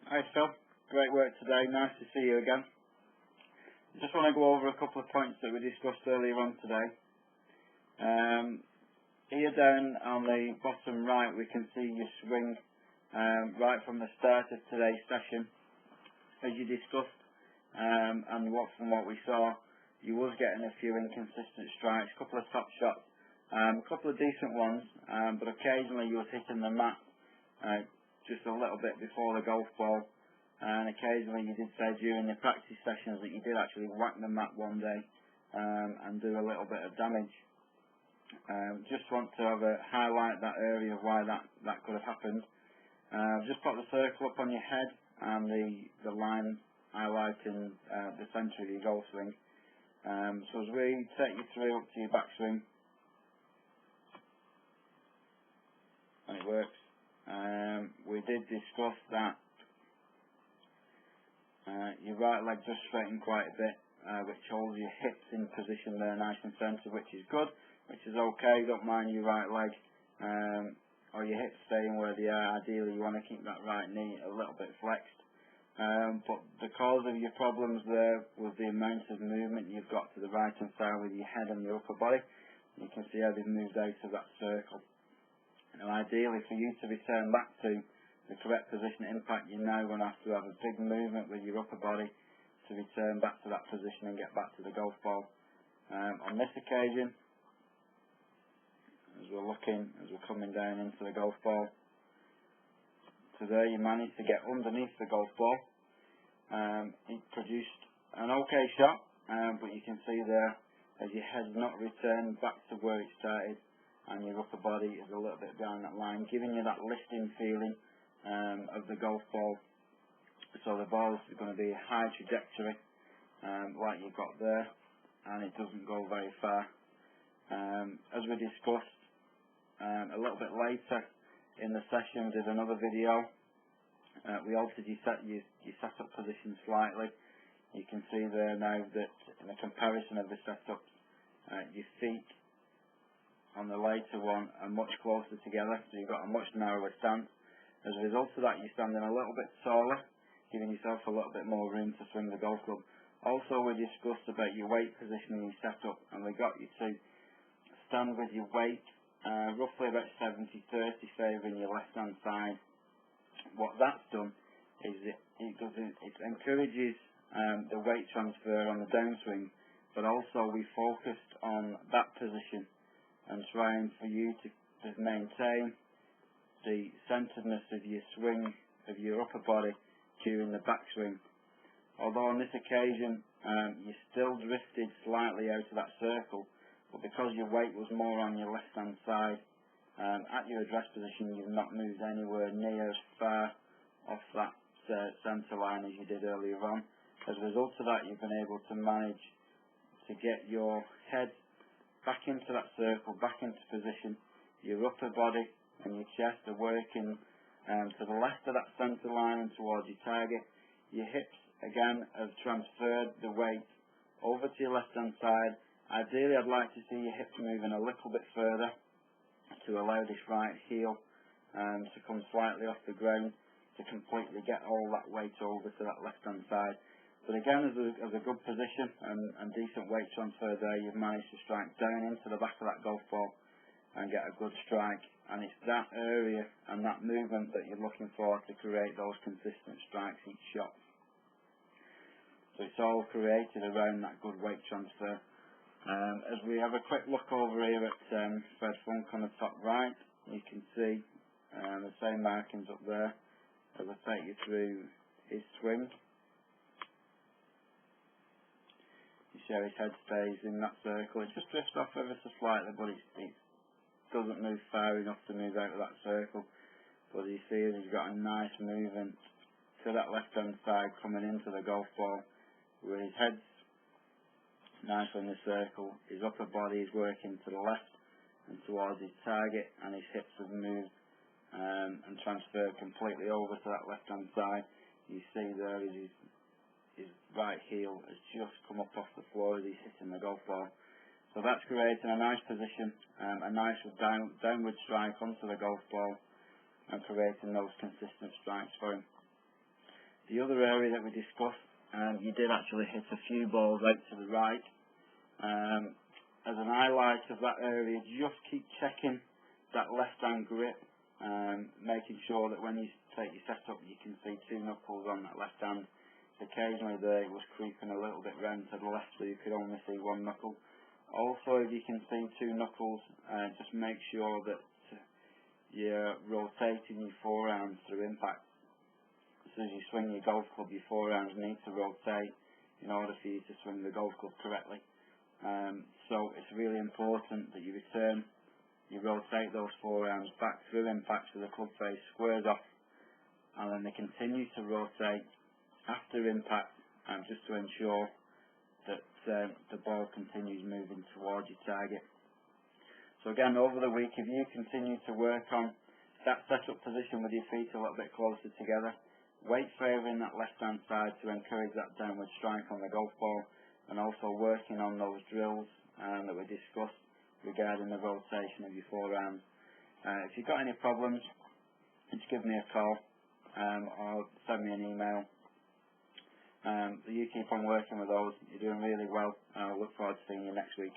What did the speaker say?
Hi Phil, great work today, nice to see you again. Just want to go over a couple of points that we discussed earlier on today. Here down on the bottom right we can see your swing right from the start of today's session. As you discussed, and from what we saw, you was getting a few inconsistent strikes, a couple of top shots, a couple of decent ones, but occasionally you was hitting the mat just a little bit before the golf ball, and occasionally you did say during the practice sessions that you did actually whack the mat one day and do a little bit of damage. Just want to highlight that area of why that could have happened. Just put the circle up on your head and the line highlighting the centre of your golf swing. So as we take you through up to your backswing, and it works. We did discuss that your right leg does straighten quite a bit, which holds your hips in position there nice and centre, which is good, which is okay. Don't mind your right leg or your hips staying where they are. Ideally you want to keep that right knee a little bit flexed, but the cause of your problems there was the amount of movement you've got to the right hand side with your head and your upper body. You can see how they've moved out of that circle. Now ideally for you to return back to the correct position of impact, you're now going to have a big movement with your upper body to return back to that position and get back to the golf ball. On this occasion, as we're coming down into the golf ball, today you managed to get underneath the golf ball. It produced an okay shot, but you can see there as your head's not returned back to where it started, and your upper body is a little bit behind that line, giving you that lifting feeling of the golf ball. So the ball is going to be a high trajectory, like you've got there, and it doesn't go very far. As we discussed a little bit later in the session, we did another video. We altered your setup position slightly. You can see there now that in a comparison of the setups, your feet on the later one are much closer together, so you've got a much narrower stance. As a result of that, you're standing a little bit taller, giving yourself a little bit more room to swing the golf club. Also, we discussed about your weight position in your setup, and we got you to stand with your weight roughly about 70-30 favouring your left hand side. What that's done is it encourages the weight transfer on the downswing, but also we focused on that position and trying for you to maintain the centeredness of your swing, of your upper body during the backswing. Although on this occasion you still drifted slightly out of that circle, but because your weight was more on your left hand side, at your address position you've not moved anywhere near as far off that centre line as you did earlier on. As a result of that, you've been able to manage to get your head back into that circle, back into position. Your upper body and your chest are working to the left of that centre line and towards your target. Your hips again have transferred the weight over to your left hand side. Ideally I'd like to see your hips moving a little bit further to allow this right heel to come slightly off the ground to completely get all that weight over to that left hand side. But again, as a good position and decent weight transfer there, you've managed to strike down into the back of that golf ball and get a good strike. And it's that area and that movement that you're looking for to create those consistent strikes each shot. So it's all created around that good weight transfer. As we have a quick look over here at Fred Funk on the top right, you can see the same markings up there as I take you through his swing. You see how his head stays in that circle. It just drifts off ever so slightly, but it doesn't move far enough to move out of that circle. But you see he's got a nice movement to that left hand side coming into the golf ball, where his head's nice in the circle, his upper body is working to the left and towards his target, and his hips have moved and transferred completely over to that left hand side. You see there his right heel has just come up off the floor as he's hitting the golf ball. So that's creating a nice position, a nice downward strike onto the golf ball and creating those consistent strikes for him. The other area that we discussed, you did actually hit a few balls out to the right. As an highlight of that area, just keep checking that left hand grip, making sure that when you take your setup you can see two knuckles on that left hand. Occasionally there it was creeping a little bit round to the left so you could only see one knuckle. Also, if you can see two knuckles, just make sure that you're rotating your forearms through impact. So as you swing your golf club, your forearms need to rotate in order for you to swing the golf club correctly. So it's really important that you rotate those forearms back through impact so the club face squares off, and then they continue to rotate after impact, just to ensure that the ball continues moving towards your target. So again, over the week, if you continue to work on that setup position with your feet a little bit closer together, weight favouring that left hand side to encourage that downward strike on the golf ball, and also working on those drills that we discussed regarding the rotation of your forearms. If you've got any problems, just give me a call or send me an email. You keep on working with those. You're doing really well. I look forward to seeing you next week.